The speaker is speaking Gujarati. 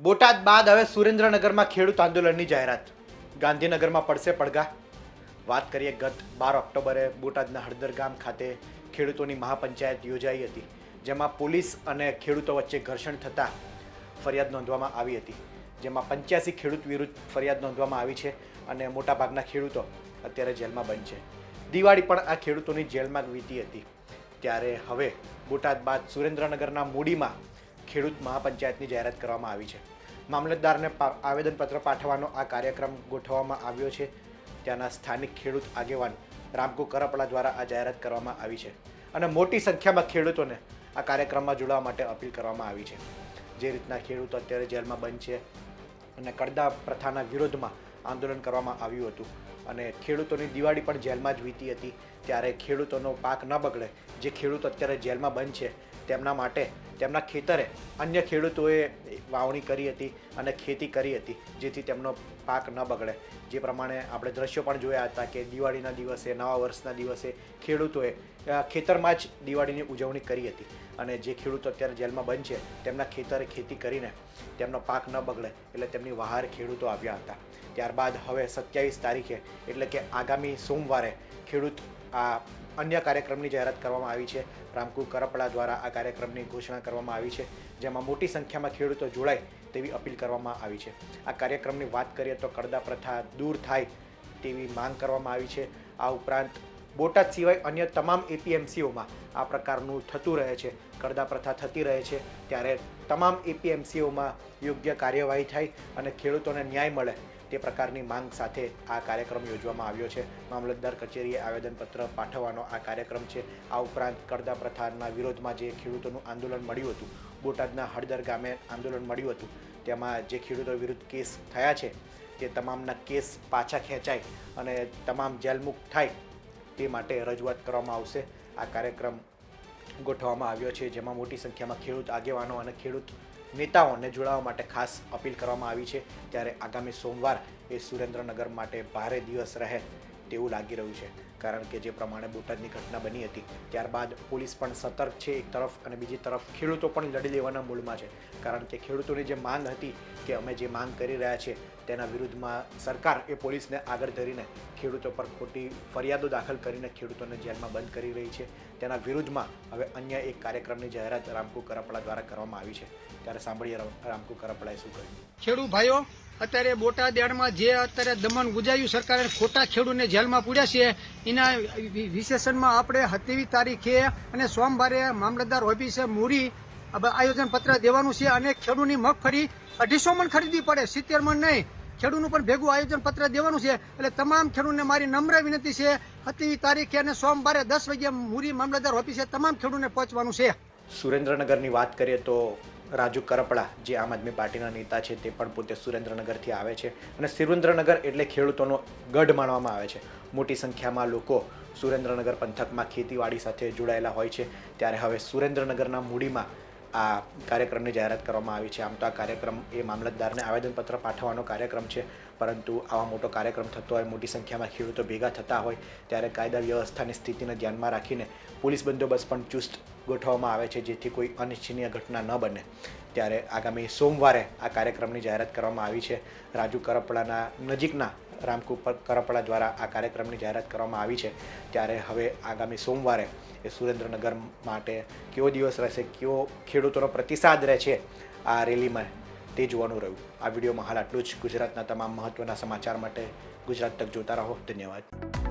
બોટાદ બાદ હવે સુરેન્દ્રનગરમાં ખેડૂત આંદોલનની જાહેરાત. ગાંધીનગરમાં પડશે પડઘા. વાત કરીએ ગત 12 ઓક્ટોબરે બોટાદના હળદર ગામ ખાતે ખેડૂતોની મહાપંચાયત યોજાઈ હતી, જેમાં પોલીસ અને ખેડૂતો વચ્ચે ઘર્ષણ થતાં ફરિયાદ નોંધવામાં આવી હતી, જેમાં 85 ખેડૂત વિરુદ્ધ ફરિયાદ નોંધવામાં આવી છે અને મોટાભાગના ખેડૂતો અત્યારે જેલમાં બંધ છે. દિવાળી પણ આ ખેડૂતોની જેલમાં વીતી હતી. ત્યારે હવે બોટાદ બાદ સુરેન્દ્રનગરના મૂડીમાં ખેડૂત મહાપંચાયતની જાહેરાત કરવામાં આવી છે. મામલતદારને આવેદનપત્ર પાઠવવાનો આ કાર્યક્રમ ગોઠવવામાં આવ્યો છે. ત્યાંના સ્થાનિક ખેડૂત આગેવાન રામકુ કરપડા દ્વારા આ જાહેરાત કરવામાં આવી છે અને મોટી સંખ્યામાં ખેડૂતોને આ કાર્યક્રમમાં જોડાવા માટે અપીલ કરવામાં આવી છે. જે રીતના ખેડૂતો અત્યારે જેલમાં બંધ છે અને કડદા પ્રથાના વિરોધમાં આંદોલન કરવામાં આવ્યું હતું અને ખેડૂતોની દિવાળી પણ જેલમાં જ વીતી હતી, ત્યારે ખેડૂતોનો પાક ન બગડે, જે ખેડૂતો અત્યારે જેલમાં બંધ છે તેમના માટે તેમના ખેતરે અન્ય ખેડૂતોએ વાવણી કરી હતી અને ખેતી કરી હતી, જેથી તેમનો પાક ન બગડે. જે પ્રમાણે આપણે દ્રશ્યો પણ જોયા હતા કે દિવાળીના દિવસે, નવા વર્ષના દિવસે ખેડૂતોએ ખેતરમાં જ દિવાળીની ઉજવણી કરી હતી અને જે ખેડૂતો અત્યારે જેલમાં બંધ છે તેમના ખેતરે ખેતી કરીને તેમનો પાક ન બગડે એટલે તેમની વહાર ખેડૂતો આવ્યા હતા. ત્યારબાદ હવે 27 તારીખે એટલે કે આગામી સોમવારે ખેડૂત આ અન્ય કાર્યક્રમની જાહેરાત કરવામાં આવી છે. રામકુ કરપડા દ્વારા આ કાર્યક્રમની ઘોષણા કરવામાં આવી છે, જેમાં મોટી સંખ્યામાં ખેડૂતો જોડાય તેવી અપીલ કરવામાં આવી છે. આ કાર્યક્રમની વાત કરીએ તો કડદા પ્રથા દૂર થાય તેવી માંગ કરવામાં આવી છે. આ ઉપરાંત બોટાદ સિવાય અન્ય તમામ એપીએમસીઓમાં આ પ્રકારનું થતું રહે છે, કડદા પ્રથા થતી રહે છે, ત્યારે તમામ એપીએમસીઓમાં યોગ્ય કાર્યવાહી થાય અને ખેડૂતોને ન્યાય મળે તે પ્રકારની માંગ સાથે આ કાર્યક્રમ યોજવામાં આવ્યો છે. મામલતદાર કચેરીએ આવેદનપત્ર પાઠવવાનો આ કાર્યક્રમ છે. આ ઉપરાંત કડદા પ્રથાના વિરોધમાં જે ખેડૂતોનું આંદોલન મળ્યું હતું, બોટાદના હળદર ગામે આંદોલન મળ્યું હતું, તેમાં જે ખેડૂતો વિરુદ્ધ કેસ થયા છે તે તમામના કેસ પાછા ખેંચાય અને તમામ જેલમુક્ત થાય તે માટે રજૂઆત કરવામાં આવશે. આ કાર્યક્રમ ગોઠવવામાં આવ્યો છે, જેમાં મોટી સંખ્યામાં ખેડૂત આગેવાનો અને ખેડૂત નેતાઓને જોડાવા માટે ખાસ અપીલ કરવામાં આવી છે. ત્યારે આગામી સોમવાર એ સુરેન્દ્રનગર માટે ભારે દિવસ રહે તેવું લાગી રહ્યું છે, કારણ કે જે પ્રમાણે બોટાદની ઘટના બની હતી ત્યારબાદ પોલીસ પણ સતર્ક છે એક તરફ અને બીજી તરફ ખેડૂતો પણ લડી લેવાના મૂડમાં છે, કારણ કે ખેડૂતોની જે માંગ હતી કે અમે જે માંગ કરી રહ્યા છીએ તેના વિરુદ્ધમાં સરકાર એ પોલીસને આગળ ધરીને ખેડૂતો પર ખોટી ફરિયાદો દાખલ કરીને ખેડૂતોને જેલમાં બંધ કરી રહી છે. તેના વિરુદ્ધમાં હવે અન્ય એક કાર્યક્રમની જાહેરાત રામકુ કરપડા દ્વારા કરવામાં આવી છે. ત્યારે સાંભળીએ રામકુ કરપડાએ શું કહ્યું. ખેડૂત ભાઈઓ, અત્યારે બોટાદ યાર્ડમાં જે અત્યારે દમન ગુજાર્યું સરકારે, ખોટા ખેડૂતને જેલમાં પૂર્યા છે, એના વિશેષણમાં આપણે 27 તારીખે અને સોમવારે મામલતદાર ઓફિસે મૂડી આયોજન પત્ર દેવાનું છે અને ખેડૂતની મગફળી 250 મણ ખરીદવી પડે, 70 મણ નહીં. ખેડૂતનું પણ ભેગું આયોજન પત્ર દેવાનું છે. એટલે તમામ ખેડૂતને મારી નમ્ર વિનંતી છે, 27 તારીખે અને સોમવારે 10 વાગ્યે મૂડી મામલતદાર ઓફિસે તમામ ખેડૂતને પહોંચવાનું છે. સુરેન્દ્રનગરની વાત કરીએ તો રાજુ કરપડા, જે આમ આદમી પાર્ટીના નેતા છે, તે પણ પોતે સુરેન્દ્રનગરથી આવે છે અને સુરેન્દ્રનગર એટલે ખેડૂતોનો ગઢ માનવામાં આવે છે. મોટી સંખ્યામાં લોકો સુરેન્દ્રનગર પંથકમાં ખેતીવાડી સાથે જોડાયેલા હોય છે. ત્યારે હવે સુરેન્દ્રનગરના મૂડીમાં આ કાર્યક્રમની જાહેરાત કરવામાં આવી છે. આમ તો આ કાર્યક્રમ એ મામલતદારને આવેદનપત્ર પાઠવવાનો કાર્યક્રમ છે, પરંતુ આવા મોટો કાર્યક્રમ થતો હોય, મોટી સંખ્યામાં ખેડૂતો ભેગા થતા હોય, ત્યારે કાયદા વ્યવસ્થાની સ્થિતિને ધ્યાનમાં રાખીને પોલીસ બંદોબસ્ત પણ ચુસ્ત ગોઠવવામાં આવે છે, જેથી કોઈ અનિચ્છનીય ઘટના ન બને. ત્યારે આગામી સોમવારે આ કાર્યક્રમની જાહેરાત કરવામાં આવી છે. રાજુ કરપડાના નજીકના રામકુ કરપડા દ્વારા આ કાર્યક્રમની જાહેરાત કરવામાં આવી છે. ત્યારે હવે આગામી સોમવારે એ સુરેન્દ્રનગર માટે કેવો દિવસ રહેશે, કેવો ખેડૂતોનો પ્રતિસાદ રહે છે આ રેલીમાં, તે જોવાનું રહ્યું. આ વિડીયોમાં હાલ આટલું જ. ગુજરાતના તમામ મહત્ત્વના સમાચાર માટે ગુજરાત તક જોતા રહો. ધન્યવાદ.